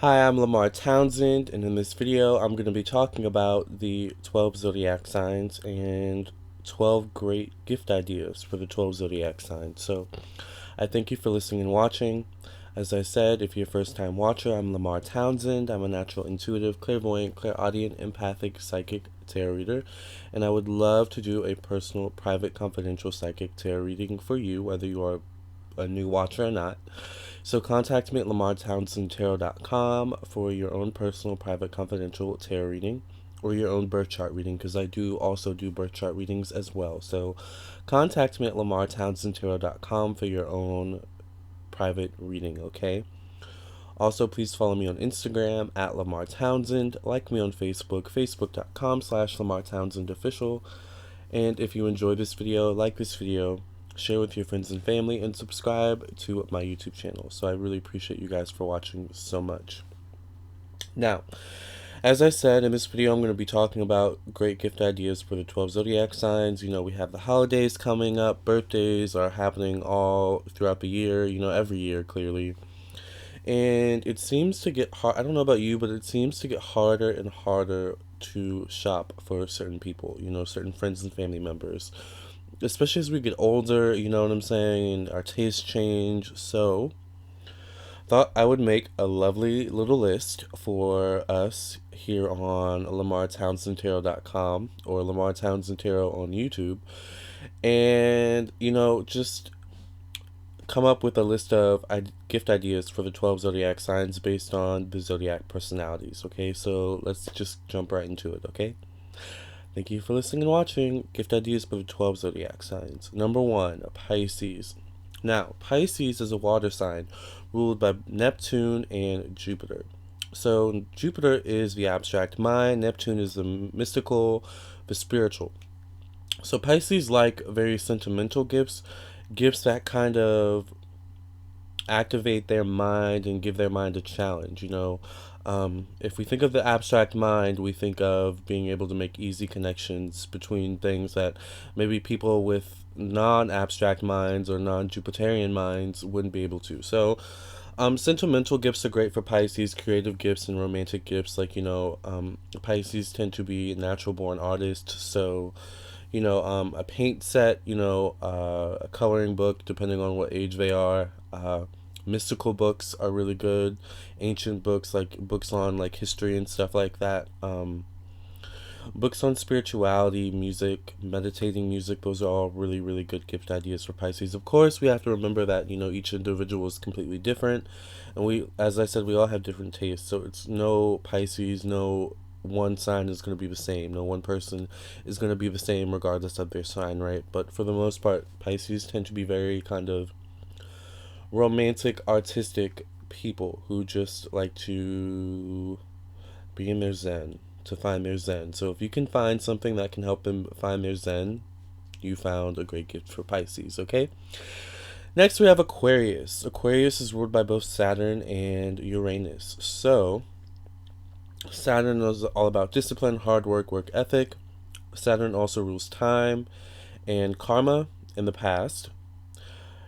Hi, I'm Lamar Townsend, and in this video, I'm going to be talking about the 12 zodiac signs and 12 great gift ideas for the 12 zodiac signs. So, I thank you for listening and watching. As I said, if you're a first time watcher, I'm Lamar Townsend. I'm a natural intuitive, clairvoyant, clairaudient, empathic, psychic tarot reader, and I would love to do a personal, private, confidential psychic tarot reading for you, whether you are a new watcher or not. So contact me at lamartownsendtarot.com for your own personal, private, confidential tarot reading or your own birth chart reading, because I do also do birth chart readings as well. So contact me at lamartownsendtarot.com for your own private reading, okay? Also, please follow me on Instagram at Lamar Townsend. Like me on Facebook, facebook.com/Lamar Townsend Official. And if you enjoy this video, like this video, share with your friends and family, and subscribe to my YouTube channel. So I really appreciate you guys for watching so much. Now, as I said, in this video, I'm going to be talking about great gift ideas for the 12 zodiac signs. You know, we have the holidays coming up. Birthdays are happening all throughout the year, every year, clearly. And it seems to get hard. I don't know about you, but it seems to get harder and harder to shop for certain people, certain friends and family members, especially as we get older, you know what I'm saying, and our tastes change. So thought I would make a lovely little list for us here on lamartownsendtarot.com or Lamar Townsend Tarot on YouTube, and just come up with a list of gift ideas for the 12 zodiac signs based on the zodiac personalities. Okay, so let's just jump right into it. Okay, thank you for listening and watching. Gift ideas for the 12 zodiac signs. Number 1, Pisces. Now, Pisces is a water sign ruled by Neptune and Jupiter. So, Jupiter is the abstract mind, Neptune is the mystical, the spiritual. So, Pisces like very sentimental gifts that kind of activate their mind and give their mind a challenge. If we think of the abstract mind, we think of being able to make easy connections between things that maybe people with non-abstract minds or non-Jupiterian minds wouldn't be able to. So, sentimental gifts are great for Pisces, creative gifts and romantic gifts. Pisces tend to be natural born artists. So, a paint set, a coloring book, depending on what age they are. Mystical books are really good. Ancient books, like books on like history and stuff like that. Books on spirituality, music, meditating music, those are all really, really good gift ideas for Pisces. Of course, we have to remember that, each individual is completely different. And as I said, we all have different tastes. So it's no Pisces, no one sign is going to be the same. No one person is going to be the same regardless of their sign, right? But for the most part, Pisces tend to be very kind of romantic, artistic people who just like to be in their zen, to find their zen. So if you can find something that can help them find their zen, you found a great gift for Pisces, okay? Next, we have Aquarius. Aquarius is ruled by both Saturn and Uranus. So, Saturn is all about discipline, hard work, work ethic. Saturn also rules time and karma in the past.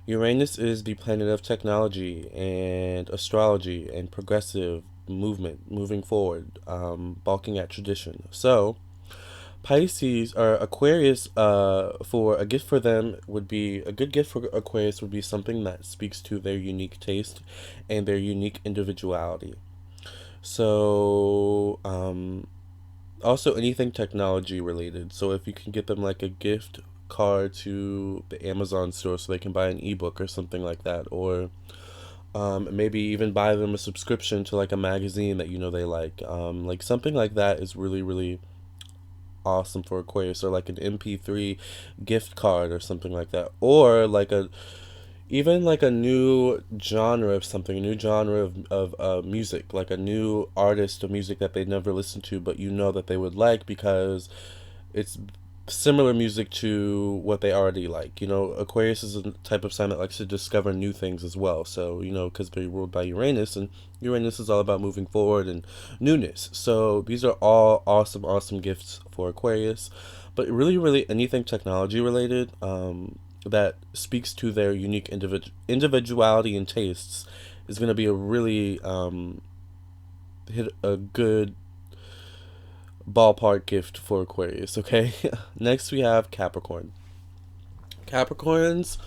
Uranus is the planet of technology and astrology and progressive movement, moving forward, balking at tradition. So, Pisces or Aquarius, for a gift for them would be a good gift for Aquarius would be something that speaks to their unique taste and their unique individuality. So, also anything technology related. So if you can get them like a gift card to the Amazon store so they can buy an ebook or something like that, or maybe even buy them a subscription to like a magazine that they like something like that is really, really awesome for Aquarius, or like an MP3 gift card or something like that, or like even like a new genre of something, a new genre of music, like a new artist of music that they never listened to, but that they would like because it's similar music to what they already like. Aquarius is a type of sign that likes to discover new things as well. So, because they're ruled by Uranus, and Uranus is all about moving forward and newness. So, these are all awesome, awesome gifts for Aquarius. But really, really anything technology related, that speaks to their unique individuality and tastes is going to be a really hit a good ballpark gift for Aquarius, okay? Next we have Capricorn. Capricorns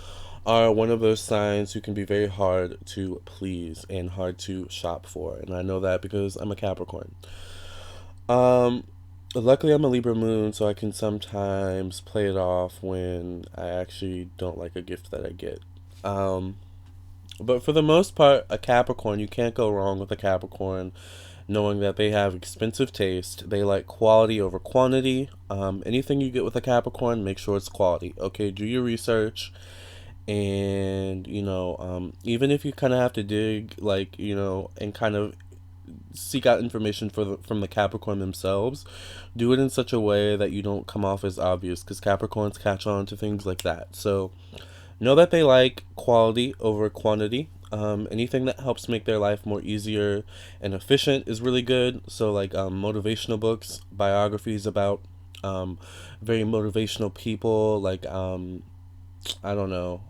are one of those signs who can be very hard to please and hard to shop for, and I know that because I'm a Capricorn. Um, Luckily I'm a Libra moon, so I can sometimes play it off when I actually don't like a gift that I get. Um, but for the most part, a Capricorn, you can't go wrong with a Capricorn, knowing that they have expensive taste. They like quality over quantity. Anything you get with a Capricorn, make sure it's quality. Okay, do your research. And, even if you kind of have to dig, like, and kind of seek out information from the Capricorn themselves, do it in such a way that you don't come off as obvious, because Capricorns catch on to things like that. So know that they like quality over quantity. Anything that helps make their life more easier and efficient is really good. So, like motivational books, biographies about very motivational people, like I don't know,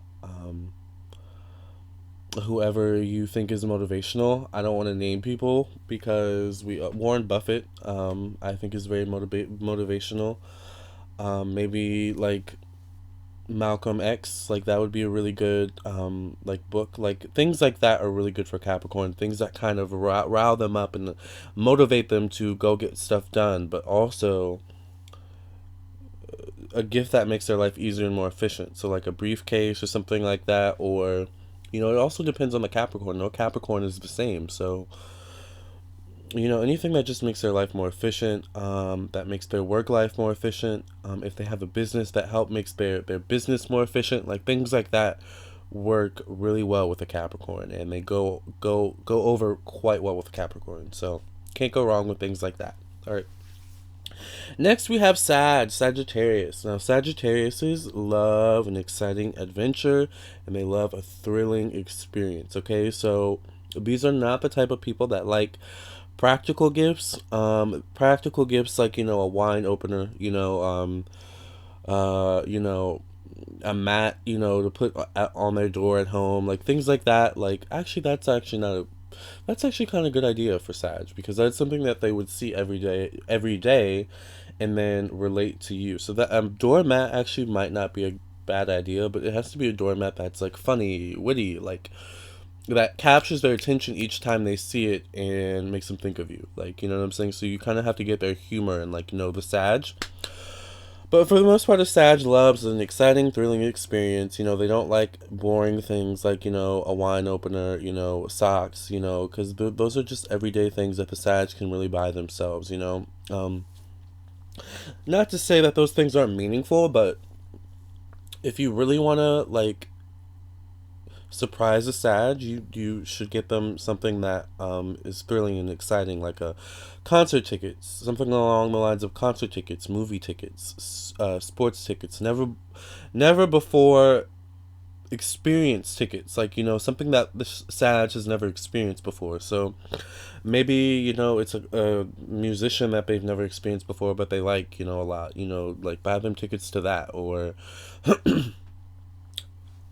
whoever you think is motivational. I don't want to name people because we Warren Buffett, I think is very motivational. Maybe like Malcolm X, like that would be a really good like book. Like things like that are really good for Capricorn. Things that kind of rile them up and motivate them to go get stuff done, but also a gift that makes their life easier and more efficient. So like a briefcase or something like that, or it also depends on the Capricorn. No Capricorn is the same. So anything that just makes their life more efficient, that makes their work life more efficient. If they have a business that makes their business more efficient, like things like that work really well with a Capricorn, and they go over quite well with a Capricorn. So can't go wrong with things like that. All right. Next we have Sagittarius. Now Sagittariuses love an exciting adventure, and they love a thrilling experience. Okay, so these are not the type of people that like practical gifts. Practical gifts like a wine opener, a mat, to put on their door at home, like things like that. Like actually, that's actually kind of a good idea for Sag, because that's something that they would see every day, and then relate to you. So that doormat actually might not be a bad idea, but it has to be a doormat that's like funny, witty, like that captures their attention each time they see it and makes them think of you. Like, you know what I'm saying? So you kind of have to get their humor and like know the Sag. But for the most part, a Sag loves an exciting, thrilling experience. They don't like boring things like, a wine opener, socks, because those are just everyday things that the Sag can really buy themselves. Not to say that those things aren't meaningful, but if you really want to, like, surprise a Sag, you should get them something that is thrilling and exciting, like a concert tickets, something along the lines of concert tickets, movie tickets, sports tickets. Never before experience tickets, like something that the Sag has never experienced before. So maybe it's a musician that they've never experienced before, but they like a lot. Like buy them tickets to that, or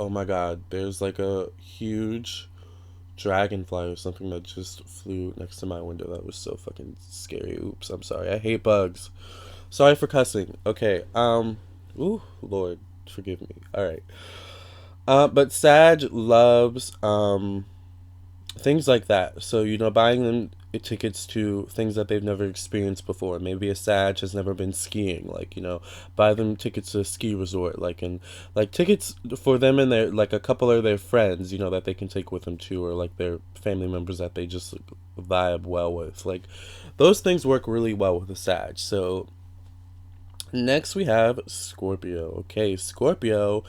oh my god, there's like a huge dragonfly or something that just flew next to my window. That was so fucking scary. Oops, I'm sorry. I hate bugs. Sorry for cussing. Okay. Ooh, Lord, forgive me. All right. But Sag loves things like that. So buying them tickets to things that they've never experienced before. Maybe a Sag has never been skiing. Like buy them tickets to a ski resort. Like tickets for them and their like a couple of their friends. That they can take with them too, or like their family members that they just vibe well with. Like those things work really well with a Sag. So next we have Scorpio. Okay, Scorpio,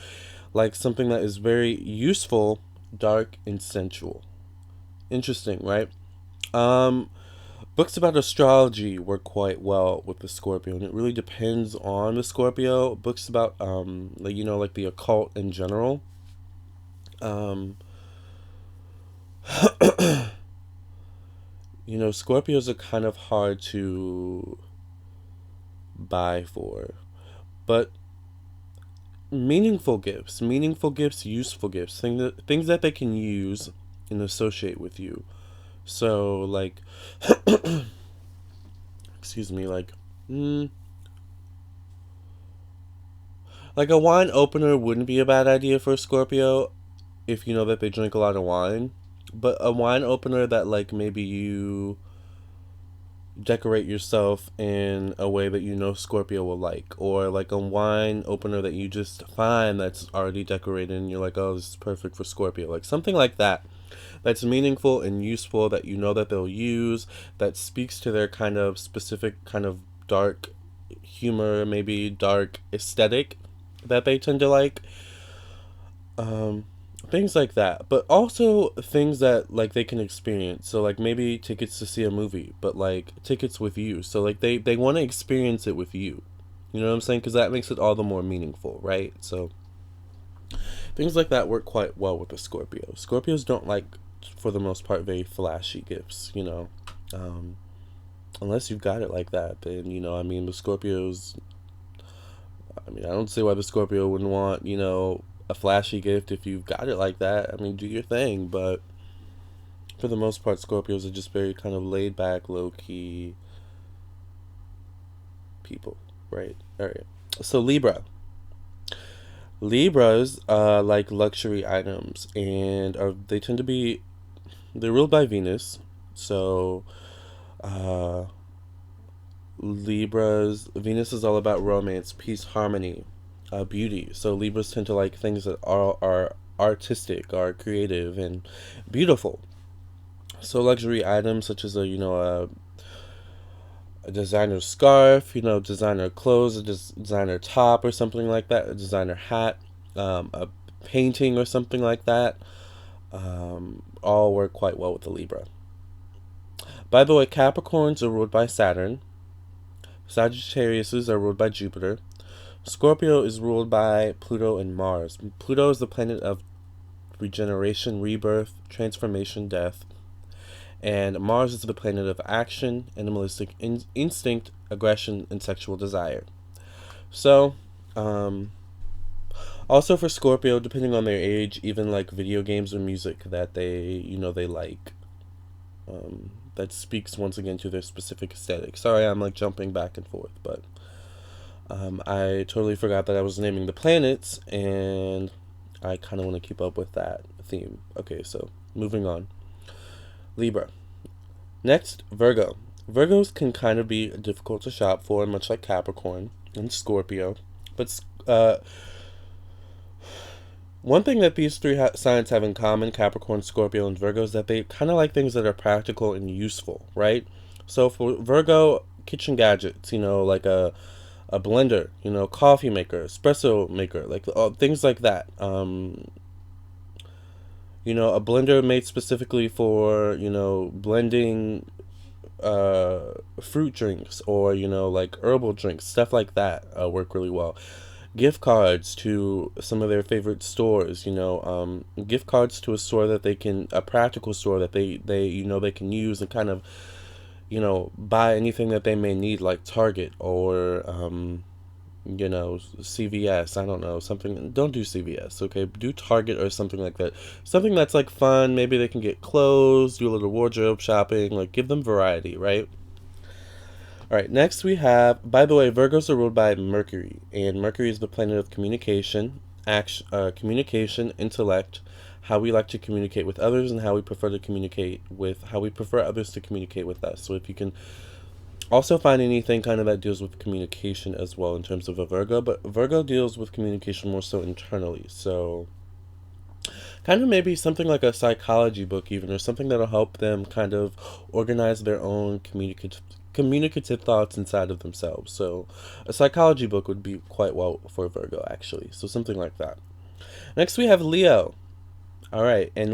like something that is very useful, dark, and sensual. Interesting, right? Um, Books about astrology work quite well with the Scorpio, and it really depends on the Scorpio. Books about like like the occult in general. Um, Scorpios are kind of hard to buy for, but meaningful gifts, useful gifts, things that they can use and associate with you So, like, excuse me, like a wine opener wouldn't be a bad idea for a Scorpio if you know that they drink a lot of wine. But a wine opener that, like, maybe you decorate yourself in a way that you know Scorpio will like, or like a wine opener that you just find that's already decorated and you're like, oh, this is perfect for Scorpio, like something like that, that's meaningful and useful, that you know that they'll use, that speaks to their kind of specific kind of dark humor, maybe dark aesthetic that they tend to like. um Things like that, but also things that like they can experience. So like maybe tickets to see a movie, but like tickets with you, so like they want to experience it with you. You know what I'm saying? Because that makes it all the more meaningful, right? So things like that work quite well with the Scorpio. Scorpios don't like, for the most part, very flashy gifts, you know. um Unless you've got it like that, then, you know, I mean, the Scorpios, I mean, I don't see why the Scorpio wouldn't want, you know, a flashy gift if you've got it like that. I mean, do your thing, but for the most part, Scorpios are just very kind of laid back, low key people, right? All right. So Libra. Libras like luxury items, and they tend to be, they're ruled by Venus. So uh, Libras, Venus is all about romance, peace, harmony, beauty. So Libras tend to like things that are artistic, are creative, and beautiful. So luxury items such as a designer scarf, you know, designer clothes, a designer top or something like that, a designer hat, a painting or something like that, all work quite well with the Libra. By the way, Capricorns are ruled by Saturn. Sagittarius are ruled by Jupiter. Scorpio is ruled by Pluto and Mars. Pluto is the planet of regeneration, rebirth, transformation, death. And Mars is the planet of action, animalistic instinct, aggression, and sexual desire. So, also for Scorpio, depending on their age, even like video games or music that they like, that speaks once again to their specific aesthetic. Sorry, I'm like jumping back and forth, but I totally forgot that I was naming the planets, and I kind of want to keep up with that theme. Okay, so moving on. Libra. Next, Virgo. Virgos can kind of be difficult to shop for, much like Capricorn and Scorpio. But one thing that these three signs have in common, Capricorn, Scorpio, and Virgo, is that they kind of like things that are practical and useful, right? So for Virgo, kitchen gadgets, you know, like a blender, you know, coffee maker, espresso maker, like things like that. You know, a blender made specifically for, you know, blending fruit drinks, or, you know, like herbal drinks, stuff like that work really well. Gift cards to some of their favorite stores, you know, gift cards to a store that a practical store that they you know, they can use and kind of, you know, buy anything that they may need, like Target or you know, CVS. I don't know, something. Don't do CVS, okay? Do Target or something like that. Something that's like fun. Maybe they can get clothes, do a little wardrobe shopping, like give them variety, right? All right, next we have, by the way, Virgos are ruled by Mercury, and Mercury is the planet of communication, communication, intellect, how we like to communicate with others, and how we prefer others to communicate with us. So if you can also find anything kind of that deals with communication as well in terms of a Virgo, but Virgo deals with communication more so internally. So kind of maybe something like a psychology book even, or something that'll help them kind of organize their own communicative thoughts inside of themselves. So a psychology book would be quite well for Virgo, actually. So something like that. Next we have Leo. All right, and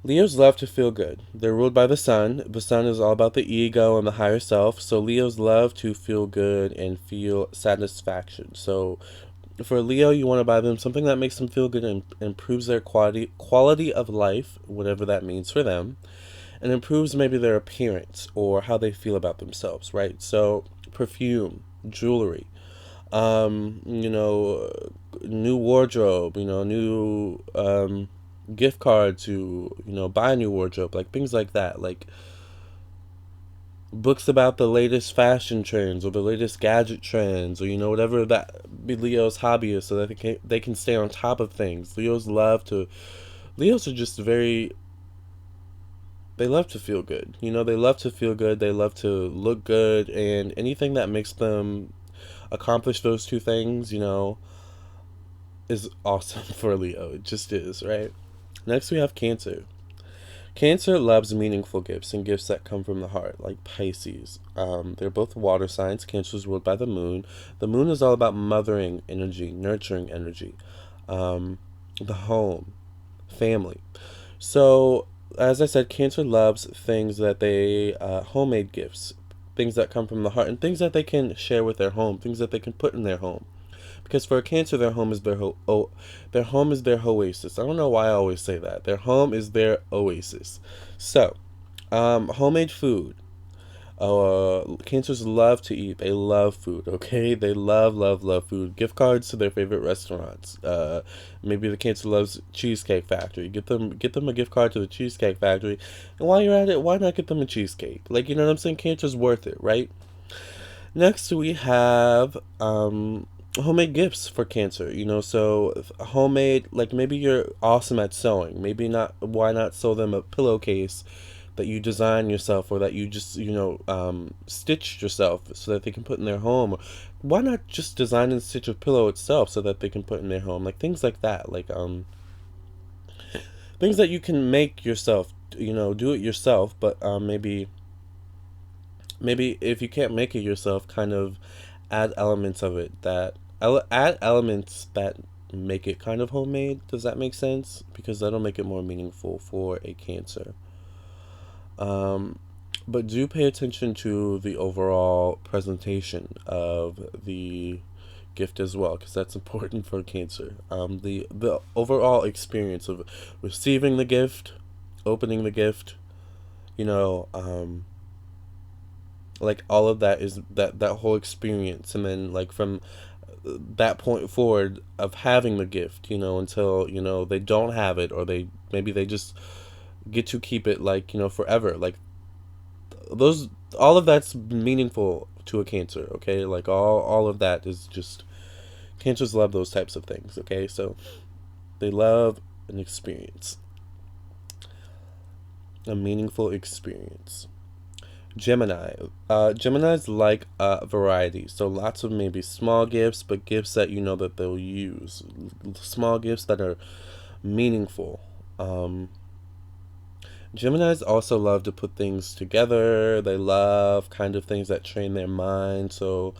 Leos love to feel good. They're ruled by the sun. The sun is all about the ego and the higher self. So Leos love to feel good and feel satisfaction. So for Leo, you want to buy them something that makes them feel good and improves their quality of life, whatever that means for them, and improves maybe their appearance or how they feel about themselves, right? So perfume, jewelry, you know, new wardrobe, you know, new gift card to, buy a new wardrobe, like things like that. Like books about the latest fashion trends or the latest gadget trends, or whatever that be Leo's hobby is, so that they can stay on top of things. Leos are just very, they love to feel good. They love to feel good, they love to look good, and anything that makes them accomplish those two things, is awesome for Leo. It just is, right? Next we have Cancer. Cancer loves meaningful gifts and gifts that come from the heart, like Pisces. They're both water signs. Cancer is ruled by the moon. The moon is all about mothering energy, nurturing energy, the home, family. So, as I said, Cancer loves things that homemade gifts, things that come from the heart, and things that they can share with their home, things that they can put in their home. Because for a Cancer, their home is their home is their oasis. I don't know why I always say that. Their home is their oasis. So, homemade food. Cancers love to eat. They love food. Okay, they love food. Gift cards to their favorite restaurants. Maybe the Cancer loves Cheesecake Factory. Get them a gift card to the Cheesecake Factory, and while you're at it, why not get them a cheesecake? Like, you know what I'm saying? Cancer's worth it, right? Next we have homemade gifts for Cancer. So homemade, like maybe you're awesome at sewing. Maybe not. Why not sew them a pillowcase that you design yourself, or that you just stitched yourself, so that they can put in their home? Or why not just design and stitch a pillow itself so that they can put in their home? Like things like that. Like things that you can make yourself. Do it yourself, but maybe if you can't make it yourself, kind of add elements of it add elements that make it kind of homemade. Does that make sense? Because that'll make it more meaningful for a Cancer. But do pay attention to the overall presentation of the gift as well, because that's important for Cancer. The overall experience of receiving the gift, opening the gift, you know, like all of that is that whole experience, and then like from that point forward of having the gift, until they don't have it, or they just get to keep it, like forever. Like those, all of that's meaningful to a Cancer. Okay, like all of that is just, Cancers love those types of things. Okay, so they love an experience, a meaningful experience. Gemini. Gemini's like variety. So lots of maybe small gifts, but gifts that that they'll use. Small gifts that are meaningful. Geminis also love to put things together. They love kind of things that train their mind. So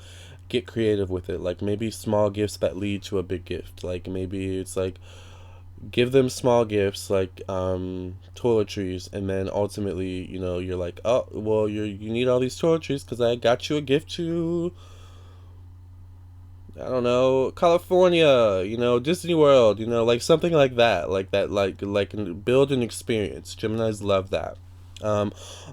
get creative with it. Like maybe small gifts that lead to a big gift. Like maybe it's like, give them small gifts like toiletries, and then ultimately you're like, oh well, you need all these toiletries because I got you a gift to, I don't know, California, Disney World, like something like that, like build an experience. Geminis love that.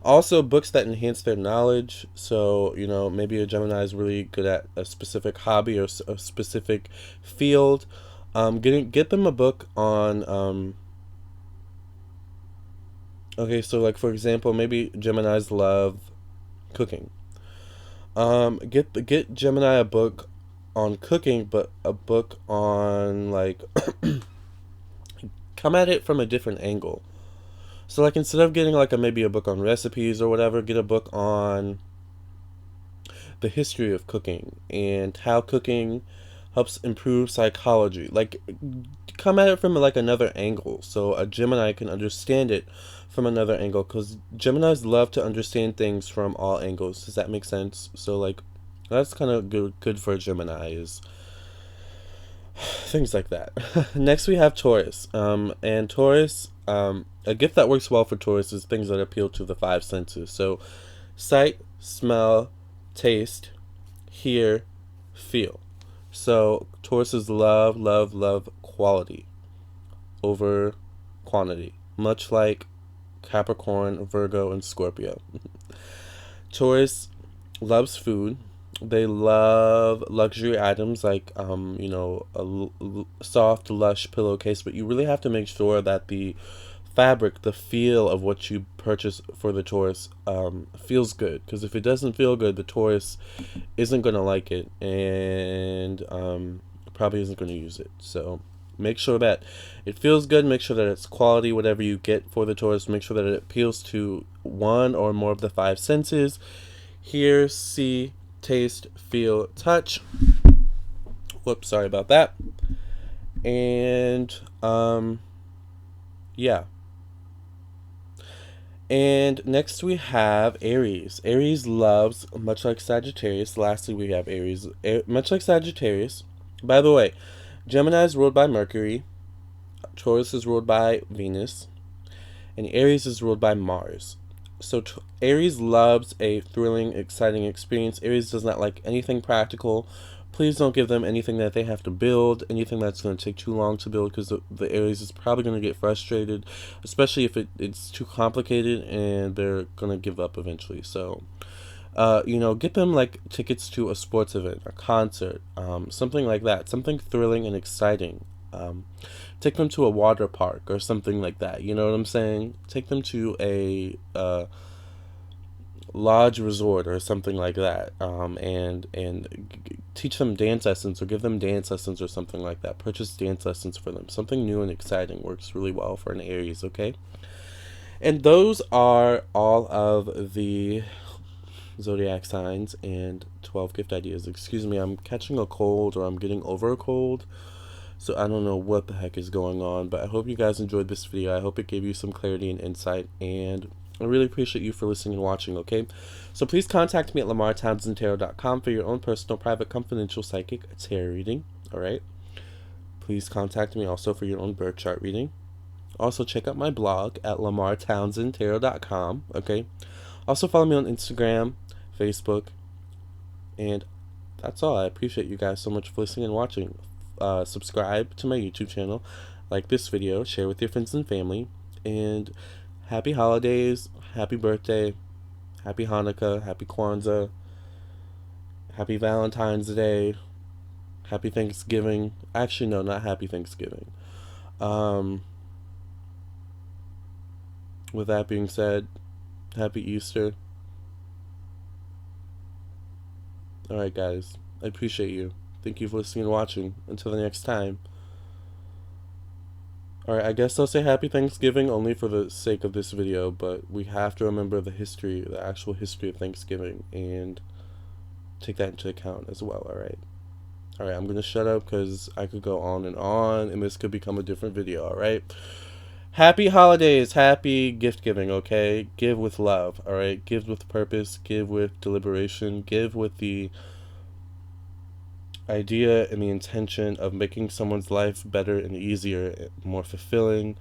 Also books that enhance their knowledge. So maybe a Gemini is really good at a specific hobby or a specific field. Get them a book on okay, so like for example, maybe Geminis love cooking. Get Gemini a book on cooking, but a book on like come at it from a different angle. So like instead of getting like maybe a book on recipes or whatever, get a book on the history of cooking and how cooking helps improve psychology. Like come at it from like another angle, so a Gemini can understand it from another angle, because Geminis love to understand things from all angles. Does that make sense? So like that's kind of good for a Gemini, is things like that. Next we have Taurus. And Taurus, a gift that works well for Taurus is things that appeal to the five senses. So sight, smell, taste, hear, feel. So Tauruses love quality over quantity, much like Capricorn, Virgo, and Scorpio. Taurus loves food, They love luxury items like, soft, lush pillowcase, but you really have to make sure that the fabric, the feel of what you purchase for the Taurus, feels good. Because if it doesn't feel good, the Taurus isn't going to like it and probably isn't going to use it. So make sure that it feels good. Make sure that it's quality, whatever you get for the Taurus. Make sure that it appeals to one or more of the five senses: hear, see, taste, feel, touch. Whoops, sorry about that. And yeah. And next we have Aries. Aries loves, much like Sagittarius. Lastly, we have Aries. Much like Sagittarius. By the way, Gemini is ruled by Mercury. Taurus is ruled by Venus. And Aries is ruled by Mars. So Aries loves a thrilling, exciting experience. Aries does not like anything practical. Please don't give them anything that they have to build, anything that's going to take too long to build, because the Aries is probably going to get frustrated, especially if it's too complicated, and they're going to give up eventually. So, get them like tickets to a sports event, a concert, something like that, something thrilling and exciting. Take them to a water park or something like that. You know what I'm saying? Take them to a lodge resort or something like that, and teach them dance lessons or give them dance lessons or something like that. Purchase dance lessons for them. Something new and exciting works really well for an Aries. Okay, and those are all of the zodiac signs and 12 gift ideas. Excuse me, I'm catching a cold, or I'm getting over a cold, so I don't know what the heck is going on, but I hope you guys enjoyed this video. I hope it gave you some clarity and insight, and I really appreciate you for listening and watching, okay? So please contact me at lamartownsendtarot.com for your own personal, private, confidential psychic tarot reading, all right? Please contact me also for your own birth chart reading. Also, check out my blog at lamartownsendtarot.com, okay? Also, follow me on Instagram, Facebook, and that's all. I appreciate you guys so much for listening and watching. Subscribe to my YouTube channel, like this video, share with your friends and family, and happy holidays, happy birthday, happy Hanukkah, happy Kwanzaa, happy Valentine's Day, happy Thanksgiving. Actually, no, not happy Thanksgiving. With that being said, happy Easter. Alright, guys, I appreciate you. Thank you for listening and watching. Until the next time. Alright, I guess I'll say happy Thanksgiving only for the sake of this video, but we have to remember the history, the actual history of Thanksgiving, and take that into account as well, alright? Alright, I'm going to shut up because I could go on, and this could become a different video, alright? Happy holidays, happy gift giving, okay? Give with love, alright? Give with purpose, give with deliberation, give with the idea and the intention of making someone's life better and easier, more fulfilling,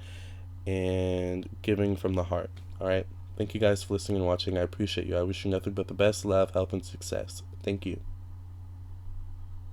and giving from the heart. Alright? Thank you guys for listening and watching. I appreciate you. I wish you nothing but the best, love, health, and success. Thank you.